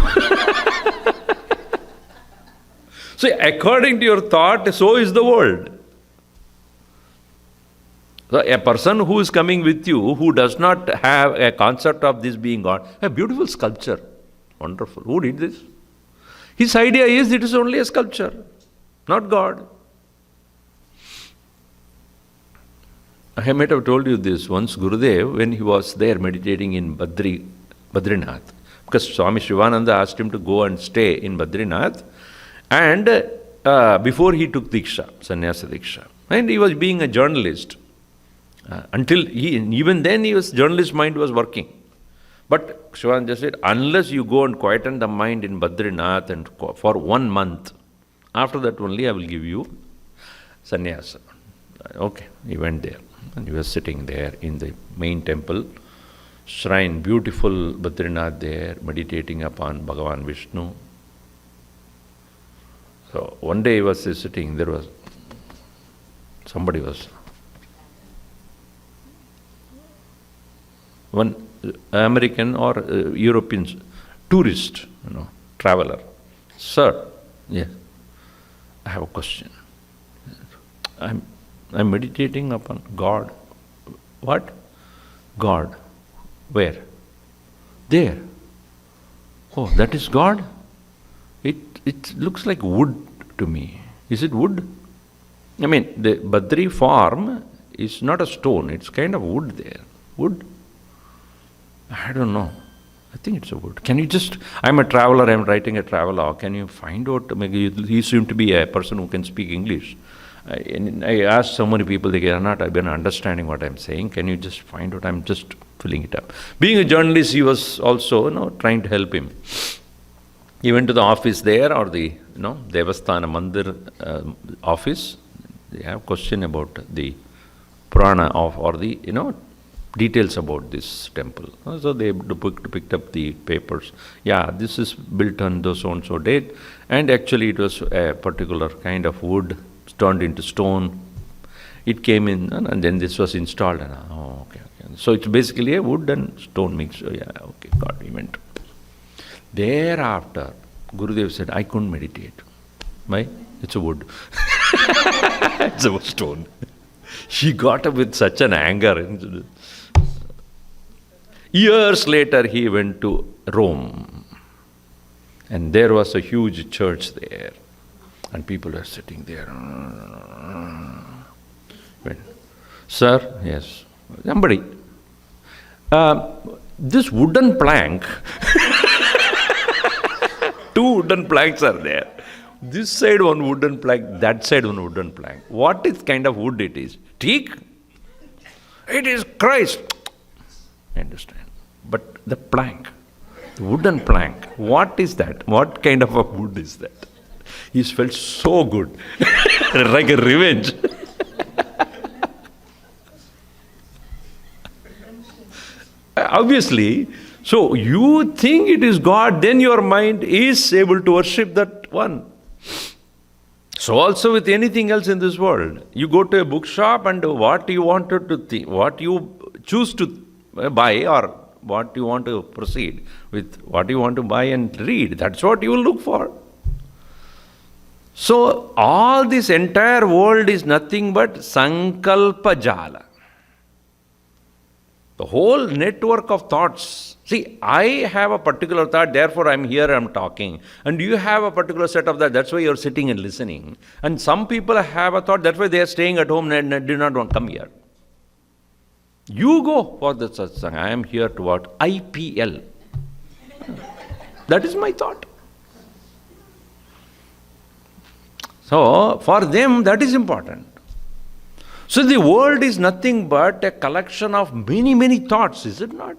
So, according to your thought, so is the world. So, a person who is coming with you, who does not have a concept of this being God, a beautiful sculpture, wonderful. Who did this? His idea is it is only a sculpture, not God. I might have told you this once, Gurudev, when he was there meditating in Badrinath, because Swami Ishwaranananda asked him to go and stay in Badrinath, and before he took Diksha, Sannyasa Diksha, and he was being a journalist. Even then his journalist mind was working. But Shivananda just said, unless you go and quieten the mind in Badrinath and for 1 month, after that only I will give you sannyasa. Okay, he went there. And he was sitting there in the main temple, shrine, beautiful Badrinath there, meditating upon Bhagavan Vishnu. So one day he was sitting, somebody was, one American or European tourist, traveler. Sir, yes, I have a question. I'm meditating upon God. What? God. Where? There. Oh, that is God? It looks like wood to me. Is it wood? I mean, the Badri form is not a stone. It's kind of wood there. Wood? I don't know. I think it's a wood. Can you just, I'm a traveler, I'm writing a travelogue. Can you find out, maybe you seem to be a person who can speak English. I asked so many people, they are not even understanding what I'm saying. Can you just find out? I'm just filling it up. Being a journalist, he was also, trying to help him. He went to the office there, or the, Devasthana Mandir office. They have question about the Purana or the, details about this temple. So they picked up the papers. Yeah, this is built on the so-and-so date. And actually it was a particular kind of wood turned into stone. It came in and then this was installed. And, okay. So it's basically a wood and stone mix. So yeah, okay, got it. He went. Thereafter, Gurudev said, I couldn't meditate. Why? It's a wood. It's a stone. He got up with such an anger. Years later, he went to Rome. And there was a huge church there. And people were sitting there. Sir, yes. Somebody. This wooden plank, two wooden planks are there. This side one wooden plank, that side one wooden plank. What is kind of wood it is? Teak? It is Christ. I understand. But the plank, the wooden plank, what is that? What kind of a wood is that? He felt so good, like a revenge. Obviously, so you think it is God, then your mind is able to worship that one. So also with anything else in this world, you go to a bookshop and what you wanted to think, what you choose to buy or what you want to proceed with, what you want to buy and read, that's what you will look for. So all this entire world is nothing but sankalpa jala. The whole network of thoughts. See, I have a particular thought, therefore I'm here, I'm talking. And you have a particular set of that, that's why you're sitting and listening. And some people have a thought, that's why they are staying at home and do not want to come here. You go for the satsang. I am here to what? IPL. That is my thought. So, for them, that is important. So, the world is nothing but a collection of many, many thoughts, is it not?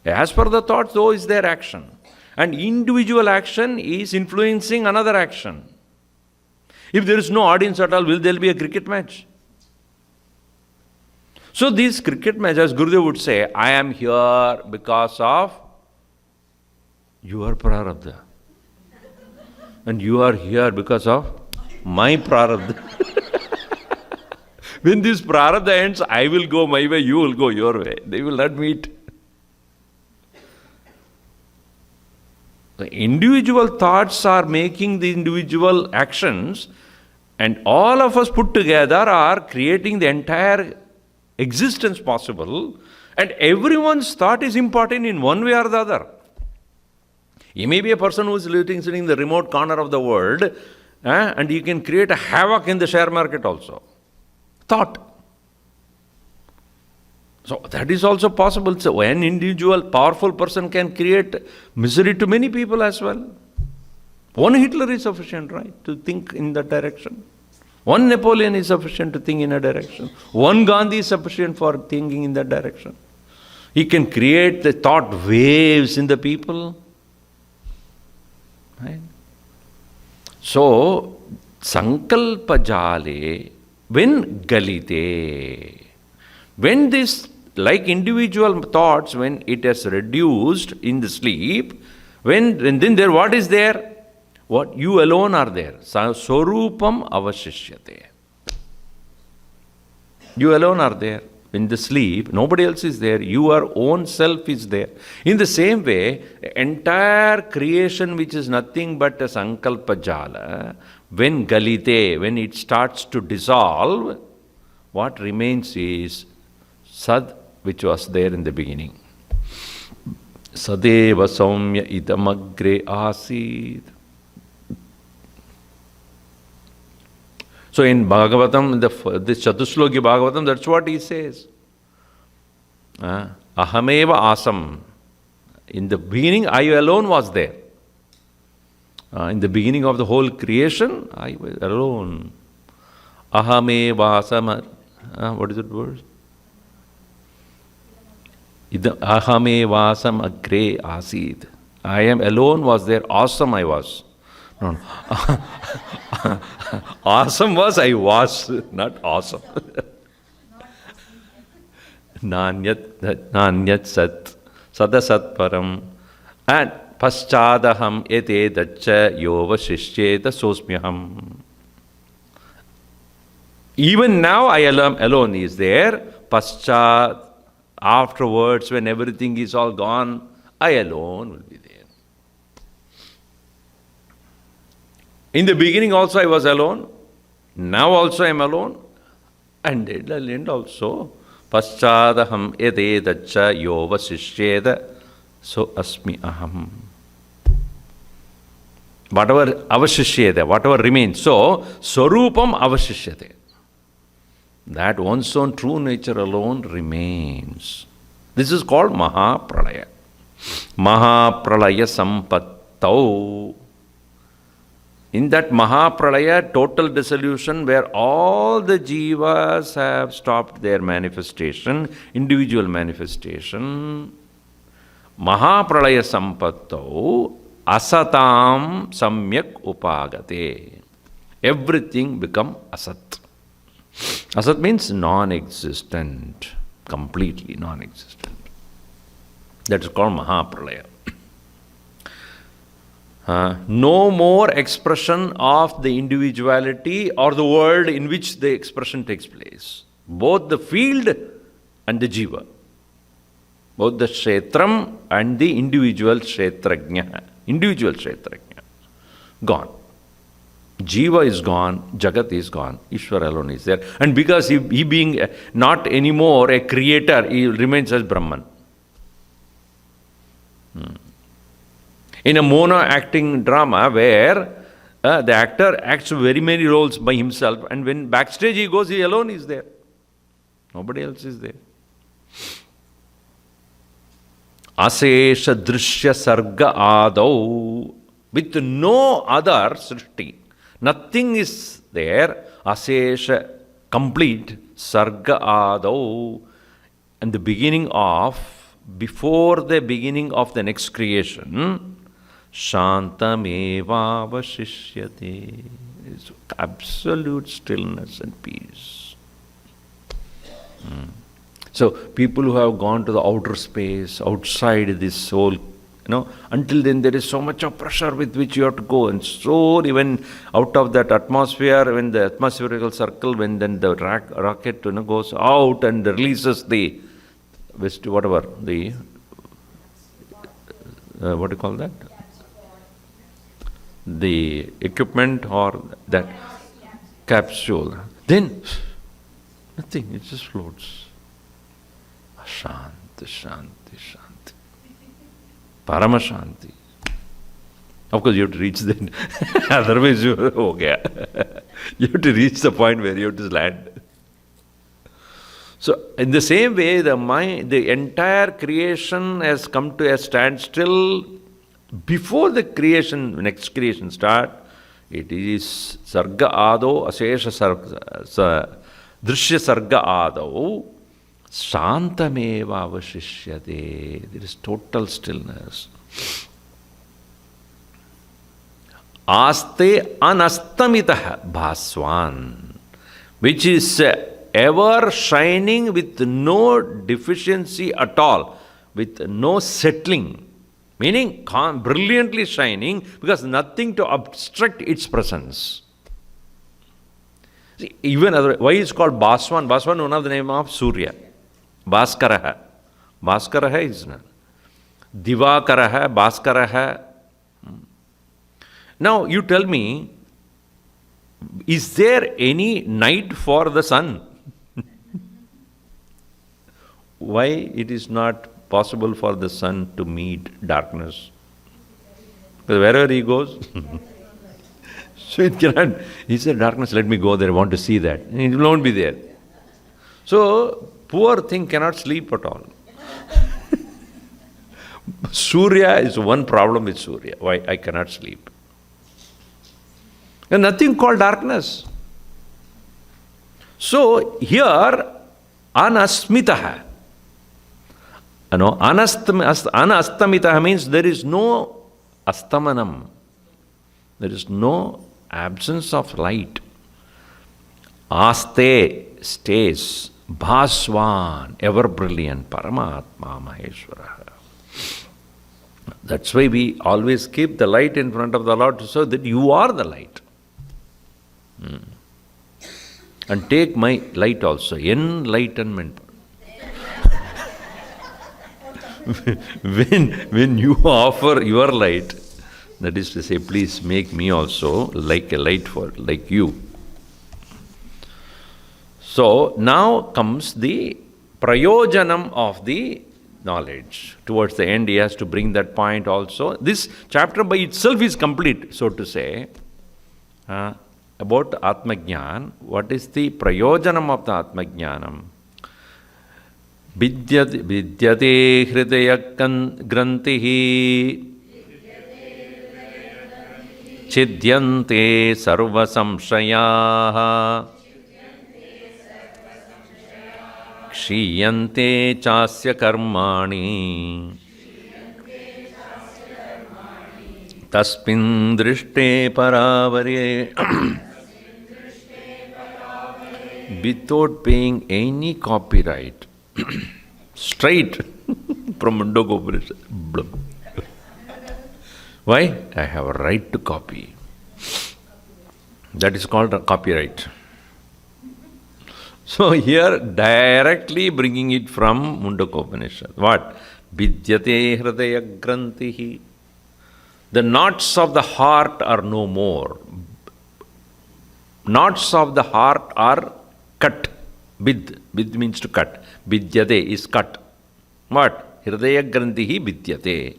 As per the thoughts, though, is their action. And individual action is influencing another action. If there is no audience at all, will there be a cricket match? So, these cricket matches, Gurudev would say, I am here because of your prarabdha. And you are here because of my prarabdha. When this prarabdha ends, I will go my way, you will go your way. They will not meet. The individual thoughts are making the individual actions, and all of us put together are creating the entire existence possible, and everyone's thought is important in one way or the other. He may be a person who is sitting in the remote corner of the world, and he can create a havoc in the share market also. Thought. So that is also possible. So an individual, powerful person can create misery to many people as well. One Hitler is sufficient, right, to think in that direction. One Napoleon is sufficient to think in a direction. One Gandhi is sufficient for thinking in that direction. He can create the thought waves in the people. Right? So, sankalpa jale, when galite, when this, like individual thoughts, when it is reduced in the sleep, then there, what is there? What you alone are there. Swarupam avashishyate. You alone are there. In the sleep, nobody else is there. Your own self is there. In the same way, entire creation, which is nothing but a sankalpa jala, when galite, when it starts to dissolve, what remains is sad, which was there in the beginning. Sadeva saumya idamagre asid. So in Bhagavatam, this Chatusloki Bhagavatam, that's what he says. Ahameva asam. In the beginning, I alone was there. In the beginning of the whole creation, I was alone. Ahame vasam. What is it word? Ahame vasam agre asid. I am alone was there. Awesome I was. No, no. Awesome was I was, not awesome. Nanyat sat. Sadasat param. And paschadaham ete dacha yova shishyeta sosmyaham. Even now I am alone is there. Paschad, afterwards when everything is all gone, I alone will be there. In the beginning also I was alone. Now also I am alone. And at the end also. Paschadaham ete dacha yova shishyeta so asmi aham. Whatever avashishyate, whatever remains. So, swarupam avashishyate. That one's own true nature alone remains. This is called Mahapralaya. Mahapralaya sampattau. In that Mahapralaya, total dissolution, where all the jivas have stopped their manifestation, individual manifestation, Mahapralaya sampattau asatam samyak upagate. Everything become asat. Asat means non-existent, completely non-existent. That is called Mahapralaya. No more expression of the individuality or the world in which the expression takes place. Both the field and the jiva. Both the kshetram and the individual kshetrajna. Individual kshetrajna. Gone. Jiva is gone, Jagat is gone, Ishwara alone is there. And because he being not anymore a creator, he remains as Brahman. In a mono-acting drama where the actor acts very many roles by himself, and when backstage he goes, he alone is there. Nobody else is there. Asesha drishya sarga adau. With no other srishti. Nothing is there. Asesha, complete, sarga adau. And the beginning of, before the beginning of the next creation, shantameva vasishyate. It's absolute stillness and peace. So people who have gone to the outer space, outside this whole, until then there is so much of pressure with which you have to go. And so even out of that atmosphere, when the atmospherical circle, when then the rocket goes out and releases the, what do you call that? The equipment or that capsule. Then nothing, it just floats. Shanti, shanti, shanti. Parama shanti. Of course, you have to reach that. Otherwise, you have to reach the point where you have to land. So, in the same way, the entire creation has come to a standstill. Before the creation, next creation start, it is sarga ado, asesha sarga, drishya sarga ado, shantameva avashishyate. There is total stillness. Aste anastamitah bhaswan, which is ever shining with no deficiency at all, with no settling. Meaning brilliantly shining, because nothing to obstruct its presence. See, even why is it called Bhaswan? Bhaswan, one of the name of Surya. Bhaskaraha. Bhaskaraha is not. Divakaraha, Bhaskaraha. Now you tell me, is there any night for the sun? Why it is not possible for the sun to meet darkness? Because wherever he goes, so it cannot. He said, darkness, let me go there, I want to see that. And it will not be there. So, poor thing cannot sleep at all. Surya is one problem with Surya. Why I cannot sleep? And nothing called darkness. So here, anasmitaha. Anastamitaha means there is no astamanam. There is no absence of light. Aste stays. Bhaswan, ever brilliant, Paramatma Maheshwara. That's why we always keep the light in front of the Lord to show that you are the light. And take my light also, enlightenment. when you offer your light, that is to say, please make me also like a light like you. So now comes the prayojanam of the knowledge. Towards the end, he has to bring that point also. This chapter by itself is complete, so to say. About Atmajnan, what is the prayojanam of the Atmajnanam? Vidyate hridaya grantihi chidyante sarva samshayaha kshiyante chasya karmani tasmin drishte paravare. Without paying any copyright, straight from Mundoka. Why? I have a right to copy. That is called a copyright. So here directly bringing it from Mundoka. What? Vidyate hridaya grantihi. The knots of the heart are no more. Knots of the heart are cut. Vid means to cut. Vidyate is cut. What? Hridaya grantihi vidyate.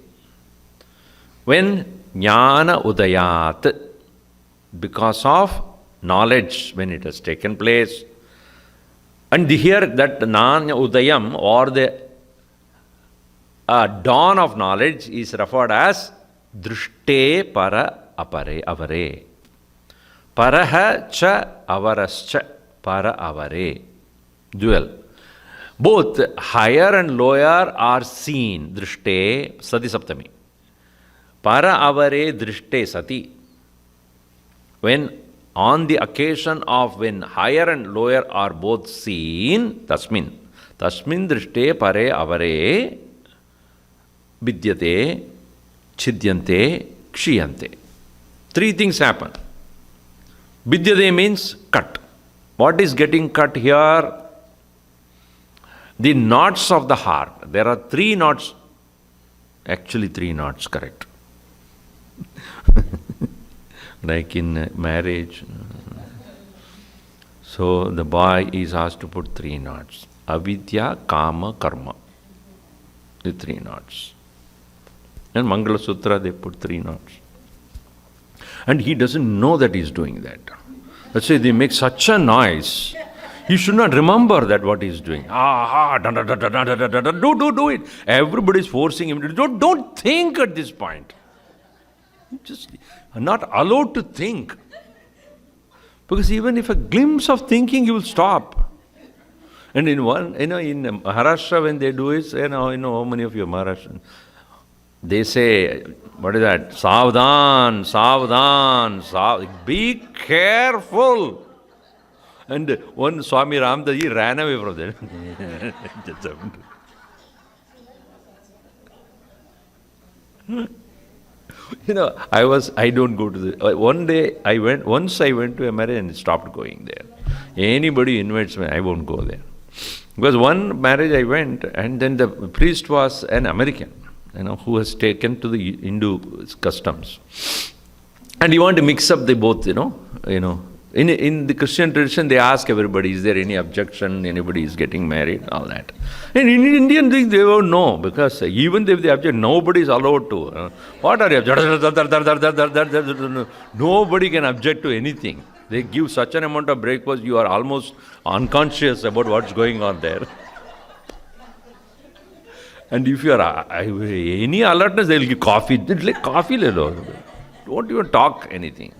When jnana udayat, because of knowledge, when it has taken place, and here that Nanya Udayam or the dawn of knowledge is referred as Drishte para apare avare. Paraha cha avarascha para avare. Dual. Both higher and lower are seen. Drishte Sati Saptami. Para avare drishte sati. When on the occasion of when higher and lower are both seen, tasmin drishte pare avare vidyate chidyante kshiyante. Three things happen. Vidyate means cut. What is getting cut here? The knots of the heart. There are three knots. Actually 3 knots, correct. Like in marriage. So the boy is asked to put 3 knots. Avidya, Kama, Karma. The 3 knots. And Mangala Sutra they put 3 knots. And he doesn't know that he's doing that. That's why they make such a noise. He should not remember that what he's doing. Do it. Everybody's forcing him to do. Don't think at this point. Just not allowed to think. Because even if a glimpse of thinking, you will stop. And in Maharashtra when they do it, how many of you Maharashtrian? They say, what is that? Savdhan, savdhan, be careful. And one Swami Ramdaji ran away from there. I don't go to the... Once I went to a marriage and stopped going there. Anybody invites me, I won't go there. Because one marriage I went and then the priest was an American, who was taken to the Hindu customs. And he wanted to mix up the both, In the Christian tradition, they ask everybody, is there any objection, anybody is getting married, all that. And in Indian things, they won't know, because even if they object, nobody is allowed to. What are you? Nobody can object to anything. They give such an amount of breakfast, you are almost unconscious about what's going on there. And if you are any alertness, they will give coffee. It's like coffee, don't even talk anything.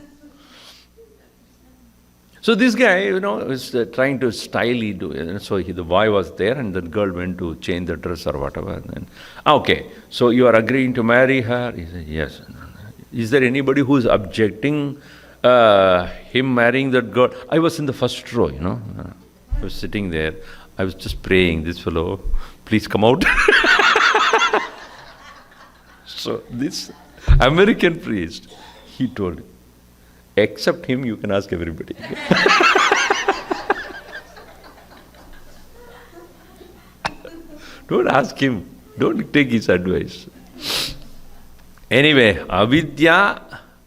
So this guy, was trying to style. So the boy was there, and the girl went to change the dress or whatever. And then, okay, so you are agreeing to marry her? He said, yes. Is there anybody who is objecting him marrying that girl? I was in the first row, I was sitting there. I was just praying, this fellow, please come out. So this American priest, he told, except him, you can ask everybody. Don't ask him. Don't take his advice. Anyway, avidya,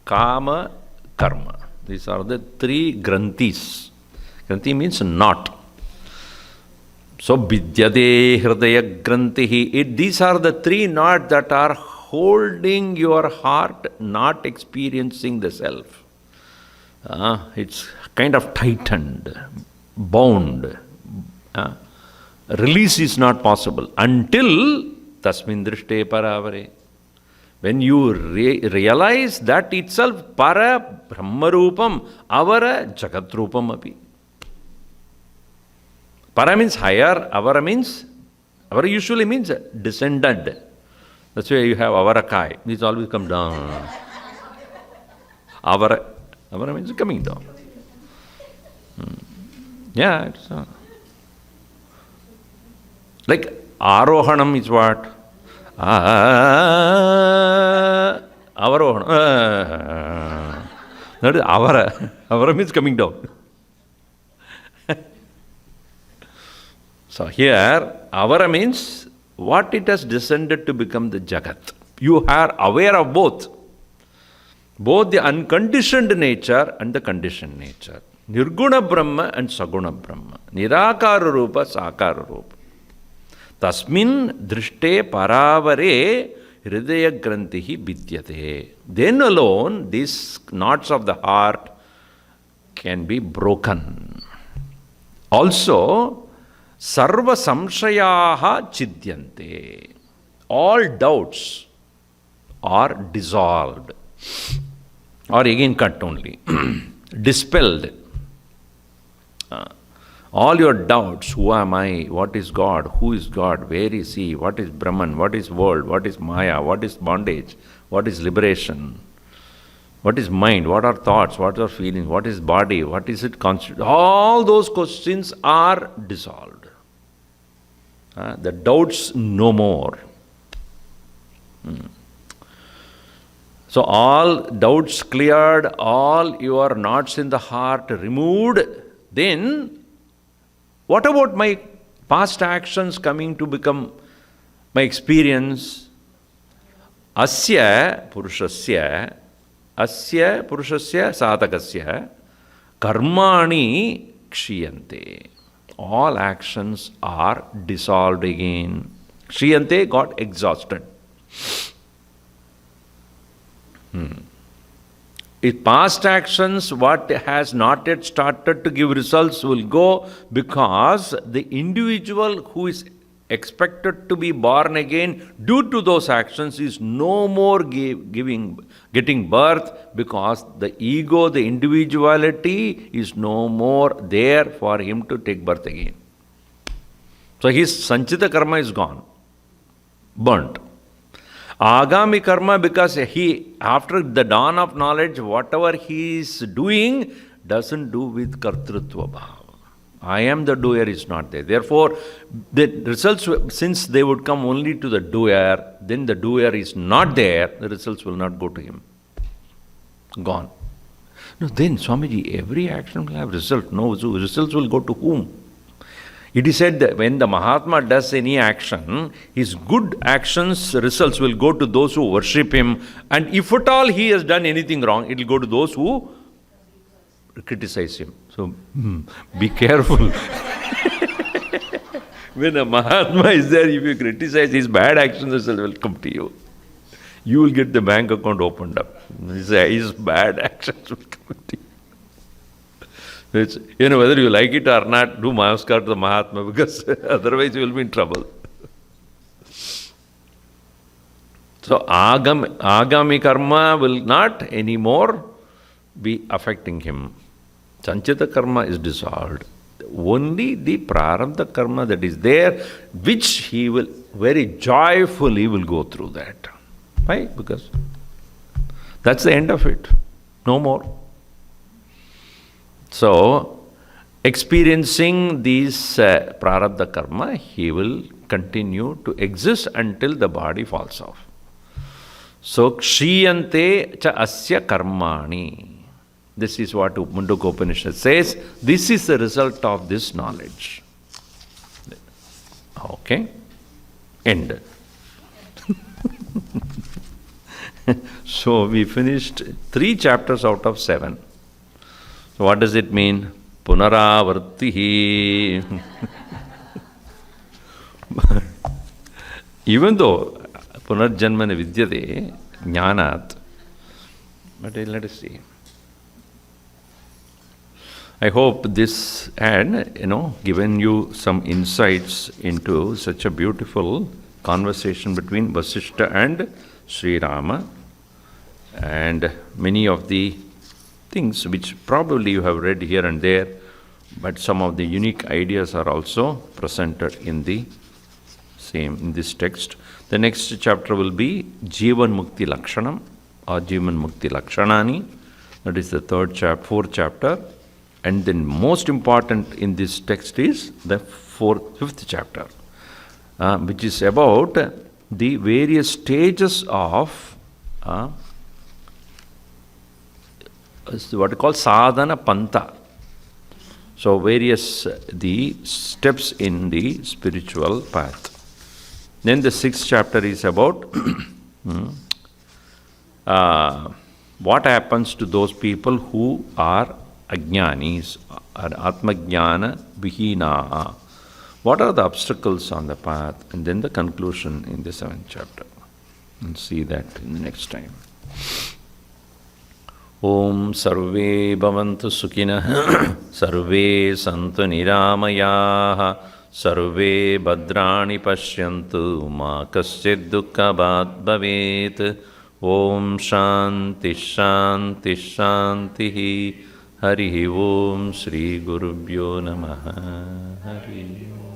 kama, karma. These are the three granthis. Granthi means knot. So, vidyate hridaya grantihi. These are the three knots that are holding your heart, not experiencing the self. It's kind of tightened, bound. Release is not possible until tasmin drishte paravare. When you realize that itself para brahmarupam avara jagatrupam api. Para means higher, avara means, avara usually means descendant. That's why you have avarakai. These always come down. Avara means coming down. Yeah, it's like arohanam is what? Avarohanam. That is avara. Avara means coming down. So here, avara means what it has descended to become the Jagat. You are aware of both the unconditioned nature and the conditioned nature. Nirguna Brahma and Saguna Brahma. Nirakara Rupa, Sakara Rupa. Tasmin drishte paravare hridaya grantihi vidyate. Then alone these knots of the heart can be broken. Also, sarva samshayaha chidyante. All doubts are dissolved. Or again cut only. Dispelled. All your doubts, who am I, what is God, who is God, where is He, what is Brahman, what is world, what is Maya, what is bondage, what is liberation, what is mind, what are thoughts, what are feelings, what is body, what is it constitute, all those questions are dissolved. The doubts no more. So all doubts cleared, all your knots in the heart removed, then what about my past actions coming to become my experience? Asya purushasya sadhakasya karmani kshiyante. All actions are dissolved again. Kshiyante got exhausted. If past actions, what has not yet started to give results, will go because the individual who is expected to be born again due to those actions is no more getting birth, because the ego, the individuality is no more there for him to take birth again. So his sanchita karma is gone, burnt. Agami karma, because he, after the dawn of knowledge, whatever he is doing doesn't do with kartrutva bhava. I am the doer is not there. Therefore, the results, since they would come only to the doer, then the doer is not there, the results will not go to him. Gone. No, then Swamiji, every action will have result. No, so results will go to whom? It is said that when the Mahatma does any action, his good actions, results will go to those who worship him, and if at all he has done anything wrong, it will go to those who criticize him. So, be careful. When a Mahatma is there, if you criticize his bad actions, result will come to you. You will get the bank account opened up. His bad actions will come to you. It's, whether you like it or not, do Namaskar to the Mahatma, because otherwise you will be in trouble. So agami karma will not anymore be affecting him. Sanchita karma is dissolved. Only the prarabdha karma that is there, which he will very joyfully will go through that. Why? Because that's the end of it. No more. So, experiencing these prarabdha karma, he will continue to exist until the body falls off. So, kshiyante cha asya karmani. This is what Mundaka Upanishad says. This is the result of this knowledge. Okay? End. So we finished 3 chapters out of 7. So what does it mean? Punaravartihi. Even though Punarjanmana Vidyate Jnanat, but let us see. I hope this had, given you some insights into such a beautiful conversation between Vasistha and Sri Rama, and many of the things which probably you have read here and there, but some of the unique ideas are also presented in the same, in this text. The next chapter will be Jivan Mukti Lakshanam or Jivan Mukti Lakshanani. That is the 4th chapter. And then most important in this text is the 5th chapter, which is about the various stages of what we call sadhana pantha. So various the steps in the spiritual path. Then the 6th chapter is about what happens to those people who are ajnanis or atmajnana vihina. What are the obstacles on the path? And then the conclusion in the 7th chapter. And see that in the next time. Om sarve bhavantu sukhinah sarve santu niramayaha sarve bhadrani pashyantu ma kaschid dukkhabhat bhavet. Om shanti shanti shanti. Harihi Om Shri Gurubhyo Namaha. Harihi Om.